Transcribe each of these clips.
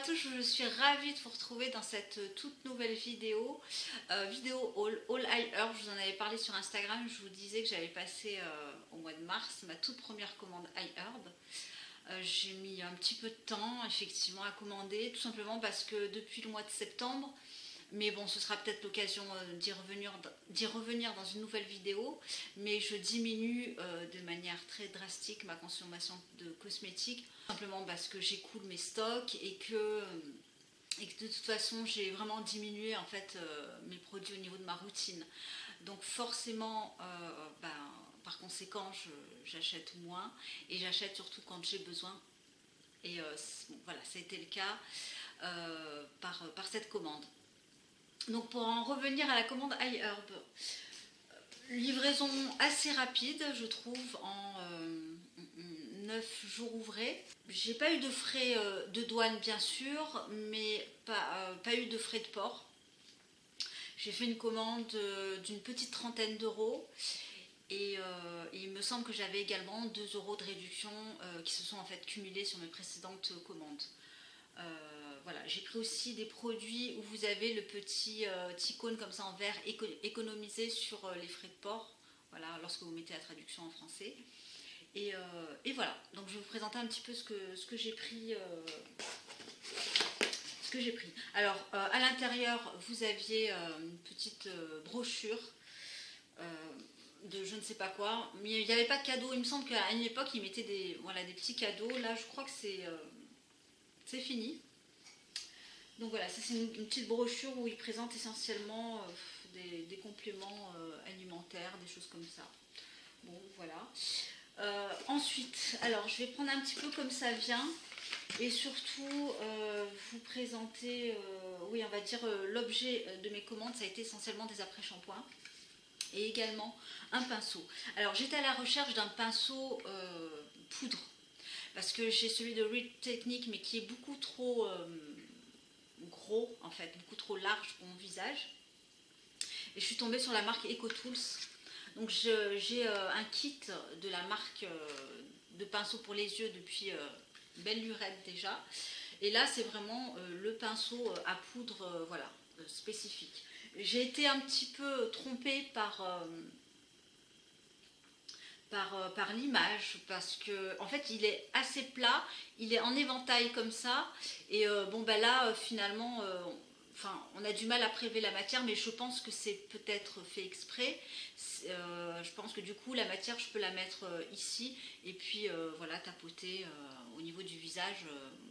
tous, je suis ravie de vous retrouver dans cette toute nouvelle vidéo, vidéo All I Herb. Je vous en avais parlé sur Instagram, je vous disais que j'avais passé au mois de mars ma toute première commande I Herb. J'ai mis un petit peu de temps effectivement à commander, tout simplement parce que depuis le mois de septembre, mais bon, ce sera peut-être l'occasion d'y revenir dans une nouvelle vidéo, mais je diminue de manière très drastique ma consommation de cosmétiques, simplement parce que j'écoule mes stocks et que de toute façon j'ai vraiment diminué en fait mes produits au niveau de ma routine. Donc forcément, par conséquent, j'achète moins et j'achète surtout quand j'ai besoin. Et bon, voilà, ça a été le cas par cette commande. Donc pour en revenir à la commande I Herb, livraison assez rapide je trouve, en 9 jours ouvrés. J'ai pas eu de frais de douane bien sûr, mais pas eu de frais de port. J'ai fait une commande d'une petite trentaine d'euros et il me semble que j'avais également 2 euros de réduction qui se sont en fait cumulés sur mes précédentes commandes. Voilà, j'ai pris aussi des produits où vous avez le petit icône comme ça en vert économisé sur les frais de port, voilà, lorsque vous mettez la traduction en français. Et voilà, donc je vais vous présenter un petit peu ce que j'ai pris. Alors, à l'intérieur, vous aviez une petite brochure de je ne sais pas quoi, mais il n'y avait pas de cadeau. Il me semble qu'à une époque, ils mettaient des petits cadeaux. Là, je crois que c'est fini. Donc voilà, ça c'est une petite brochure où ils présentent essentiellement des compléments alimentaires, des choses comme ça. Bon, voilà. Ensuite, alors je vais prendre un petit peu comme ça vient et surtout vous présenter, oui, on va dire l'objet de mes commandes, ça a été essentiellement des après-shampoings et également un pinceau. Alors j'étais à la recherche d'un pinceau poudre parce que j'ai celui de Real Technique mais qui est beaucoup trop gros en fait, beaucoup trop large pour mon visage. Et je suis tombée sur la marque EcoTools. Donc j'ai un kit de la marque de pinceau pour les yeux depuis belle lurette déjà. Et là c'est vraiment le pinceau à poudre voilà, spécifique. J'ai été un petit peu trompée par l'image parce que en fait il est assez plat, il est en éventail comme ça et bon ben là finalement on a du mal à prélever la matière, mais je pense que c'est peut-être fait exprès. Je pense que du coup la matière je peux la mettre ici et puis voilà, tapoter au niveau du visage,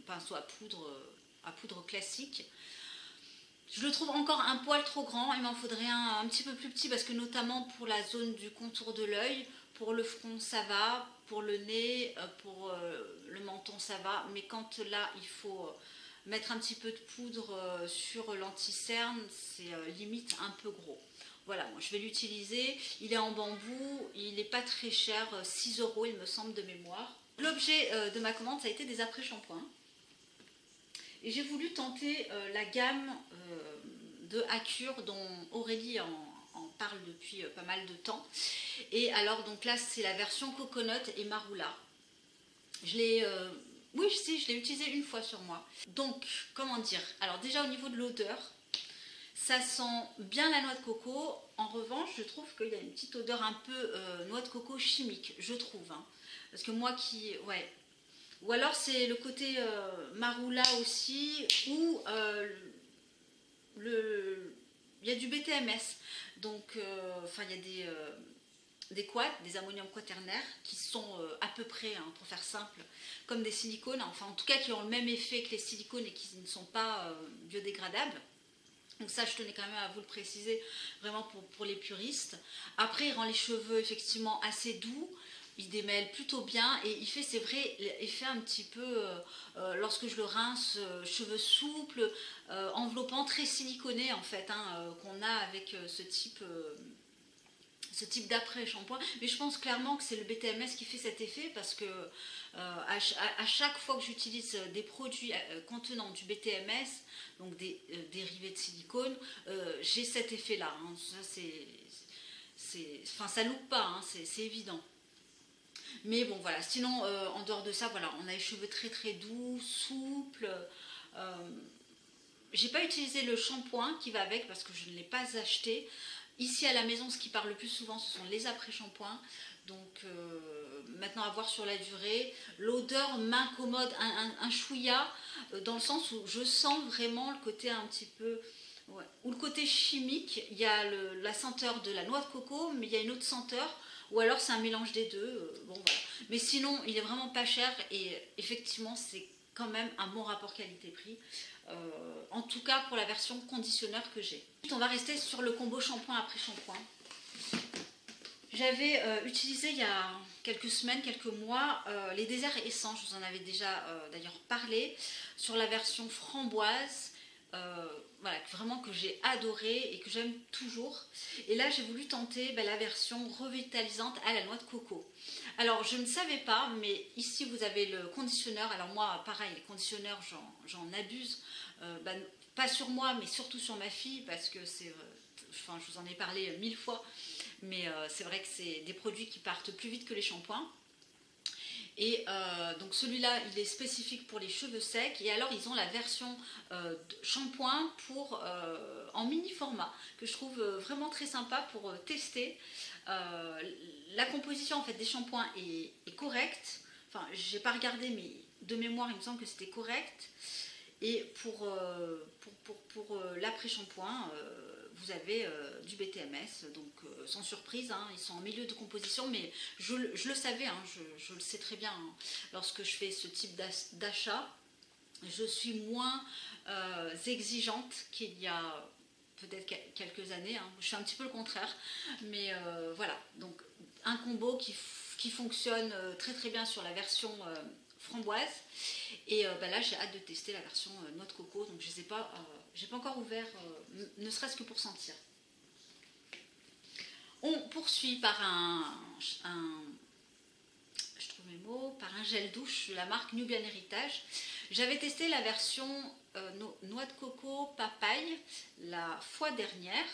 pinceau à poudre classique. Je le trouve encore un poil trop grand, il m'en faudrait un petit peu plus petit parce que notamment pour la zone du contour de l'œil, pour le front ça va, pour le nez, pour le menton ça va, mais quand là il faut mettre un petit peu de poudre sur l'anti-cerne, c'est limite un peu gros. Voilà, moi je vais l'utiliser, il est en bambou, il n'est pas très cher, 6 euros il me semble de mémoire. L'objet de ma commande ça a été des après-shampoings. Et j'ai voulu tenter la gamme de Acure dont Aurélie en parle depuis pas mal de temps. Et alors donc là c'est la version Coconut et Marula. Je l'ai oui, si, je l'ai utilisé une fois sur moi. Donc comment dire, alors déjà au niveau de l'odeur, ça sent bien la noix de coco. En revanche je trouve qu'il y a une petite odeur un peu noix de coco chimique, je trouve, hein. Parce que moi qui, ouais, ou alors c'est le côté Marula aussi, ou il y a du BTMS, donc il y a des quads, des ammonium quaternaires, qui sont à peu près, hein, pour faire simple, comme des silicones, enfin en tout cas qui ont le même effet que les silicones et qui ne sont pas biodégradables. Donc ça je tenais quand même à vous le préciser, vraiment pour les puristes. Après il rend les cheveux effectivement assez doux, il démêle plutôt bien et il fait, c'est vrai, effet un petit peu, lorsque je le rince, cheveux souples, enveloppant, très siliconé en fait, hein, qu'on a avec ce type d'après-shampoing. Mais je pense clairement que c'est le BTMS qui fait cet effet parce que à chaque fois que j'utilise des produits contenant du BTMS, donc des dérivés de silicone, j'ai cet effet-là, hein. Ça loupe pas, hein, c'est évident. Mais bon voilà, sinon en dehors de ça, voilà, on a les cheveux très très doux, souples, J'ai pas utilisé le shampoing qui va avec parce que je ne l'ai pas acheté. Ici à la maison, ce qui part le plus souvent, ce sont les après-shampoings. Donc maintenant à voir sur la durée. L'odeur m'incommode un chouïa, dans le sens où je sens vraiment le côté un petit peu... Ouais. Ou le côté chimique, il y a la senteur de la noix de coco, mais il y a une autre senteur, ou alors c'est un mélange des deux. Bon, voilà. Mais sinon, il est vraiment pas cher et effectivement, c'est quand même un bon rapport qualité-prix. En tout cas pour la version conditionneur que j'ai. On va rester sur le combo shampoing après shampoing. J'avais utilisé il y a quelques semaines, quelques mois, les déserts essence. Je vous en avais déjà d'ailleurs parlé, sur la version framboise. Voilà, vraiment que j'ai adoré et que j'aime toujours. Et là j'ai voulu tenter la version revitalisante à la noix de coco. Alors je ne savais pas, mais ici vous avez le conditionneur. Alors moi pareil, les conditionneurs j'en abuse, pas sur moi mais surtout sur ma fille, parce que c'est, enfin je vous en ai parlé 1000 fois, mais c'est vrai que c'est des produits qui partent plus vite que les shampoings. Et donc celui-là, il est spécifique pour les cheveux secs. Et alors, ils ont la version shampoing en mini format, que je trouve vraiment très sympa pour tester. La composition en fait, des shampoings est correcte. Enfin, j'ai pas regardé, mais de mémoire, il me semble que c'était correct. Et pour l'après-shampoing, vous avez du BTMS, donc sans surprise, hein, ils sont en milieu de composition, mais je le savais, hein, je le sais très bien, hein, lorsque je fais ce type d'achat, je suis moins exigeante qu'il y a peut-être quelques années, hein. Je fais un petit peu le contraire, mais voilà, donc un combo qui fonctionne très très bien sur la version framboise, et là j'ai hâte de tester la version noix de coco, donc je ne sais pas, j'ai pas encore ouvert, ne serait-ce que pour sentir. On poursuit par je trouve mes mots, par un gel douche de la marque Nubian Heritage. J'avais testé la version noix de coco papaye la fois dernière.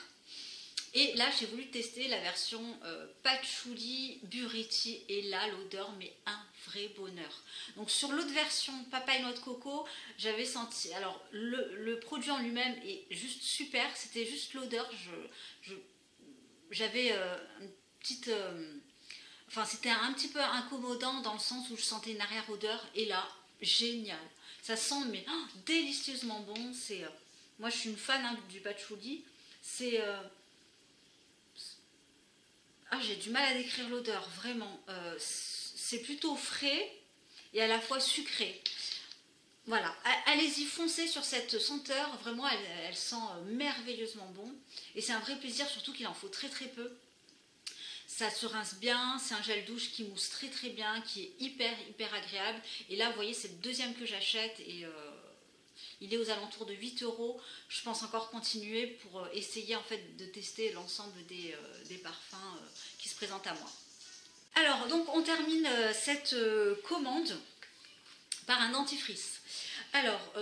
Et là, j'ai voulu tester la version patchouli buriti. Et là, l'odeur, mais un vrai bonheur. Donc, sur l'autre version, papaye noix de coco, j'avais senti... Alors, le produit en lui-même est juste super. C'était juste l'odeur. J'avais une petite... Enfin, c'était un petit peu incommodant dans le sens où je sentais une arrière-odeur. Et là, génial. Ça sent, mais délicieusement bon. Moi, je suis une fan hein, du patchouli. C'est... j'ai du mal à décrire l'odeur, vraiment. C'est plutôt frais et à la fois sucré. Voilà, allez-y, foncez sur cette senteur. Vraiment, elle sent merveilleusement bon. Et c'est un vrai plaisir, surtout qu'il en faut très très peu. Ça se rince bien, c'est un gel douche qui mousse très très bien, qui est hyper agréable. Et là, vous voyez, c'est le deuxième que j'achète et... il est aux alentours de 8 €. Je pense encore continuer pour essayer en fait de tester l'ensemble des parfums qui se présentent à moi. Alors donc on termine cette commande par un dentifrice. Alors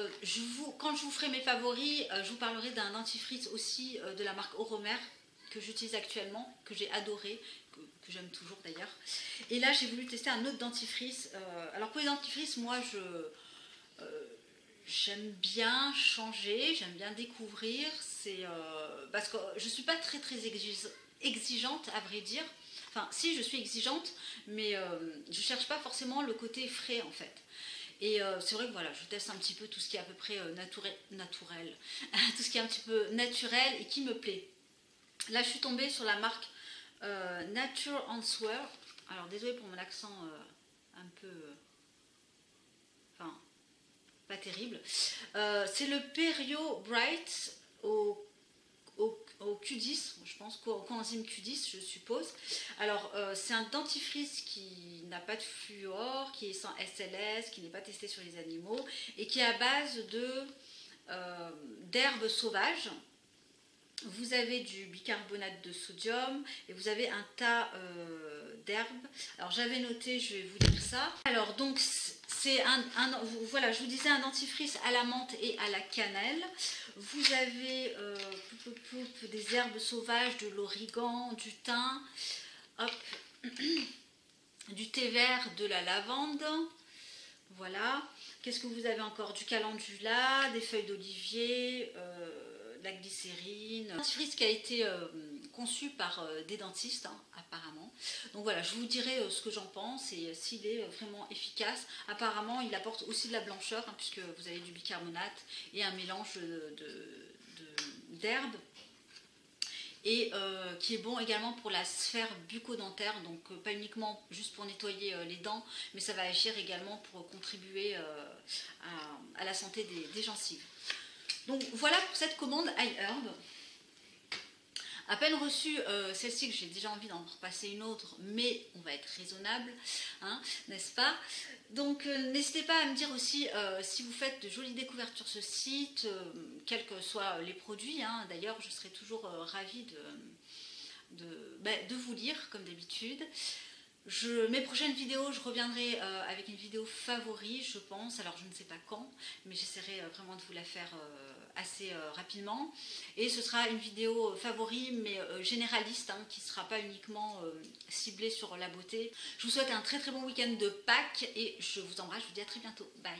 quand je vous ferai mes favoris, je vous parlerai d'un dentifrice aussi de la marque Oromer que j'utilise actuellement, que j'ai adoré, que j'aime toujours d'ailleurs. Et là j'ai voulu tester un autre dentifrice. Alors pour les dentifrices, moi j'aime bien changer, j'aime bien découvrir, parce que je ne suis pas très exigeante à vrai dire. Enfin, si, je suis exigeante, mais je ne cherche pas forcément le côté frais en fait. Et c'est vrai que voilà, je teste un petit peu tout ce qui est à peu près naturel, tout ce qui est un petit peu naturel et qui me plaît. Là, je suis tombée sur la marque Nature Answer. Alors, désolée pour mon accent un peu... Enfin... pas terrible. C'est le Perio Bright au Q10, je pense, coenzyme Q10, je suppose. Alors, c'est un dentifrice qui n'a pas de fluor, qui est sans SLS, qui n'est pas testé sur les animaux, et qui est à base d'herbes sauvages. Vous avez du bicarbonate de sodium et vous avez un tas d'herbes. Alors j'avais noté, je vais vous dire ça. Alors donc c'est voilà, je vous disais un dentifrice à la menthe et à la cannelle. Vous avez des herbes sauvages, de l'origan, du thym, hop, du thé vert, de la lavande. Voilà. Qu'est-ce que vous avez encore? Du calendula, des feuilles d'olivier, de la glycérine. Un dentifrice qui a été conçu par des dentistes, hein, apparemment. Donc voilà, je vous dirai ce que j'en pense et s'il est vraiment efficace. Apparemment, il apporte aussi de la blancheur, hein, puisque vous avez du bicarbonate et un mélange d'herbes. Et qui est bon également pour la sphère bucco-dentaire, donc pas uniquement juste pour nettoyer les dents, mais ça va agir également pour contribuer à la santé des gencives. Donc voilà pour cette commande iHerb. À peine reçue celle-ci, que j'ai déjà envie d'en repasser une autre, mais on va être raisonnable, hein, n'est-ce pas? Donc n'hésitez pas à me dire aussi si vous faites de jolies découvertes sur ce site, quels que soient les produits, hein. D'ailleurs, je serai toujours ravie de vous lire, comme d'habitude. Mes prochaines vidéos, je reviendrai avec une vidéo favori, je pense. Alors, je ne sais pas quand, mais j'essaierai vraiment de vous la faire assez rapidement. Et ce sera une vidéo favori, mais généraliste, hein, qui ne sera pas uniquement ciblée sur la beauté. Je vous souhaite un très très bon week-end de Pâques et je vous embrasse. Je vous dis à très bientôt. Bye!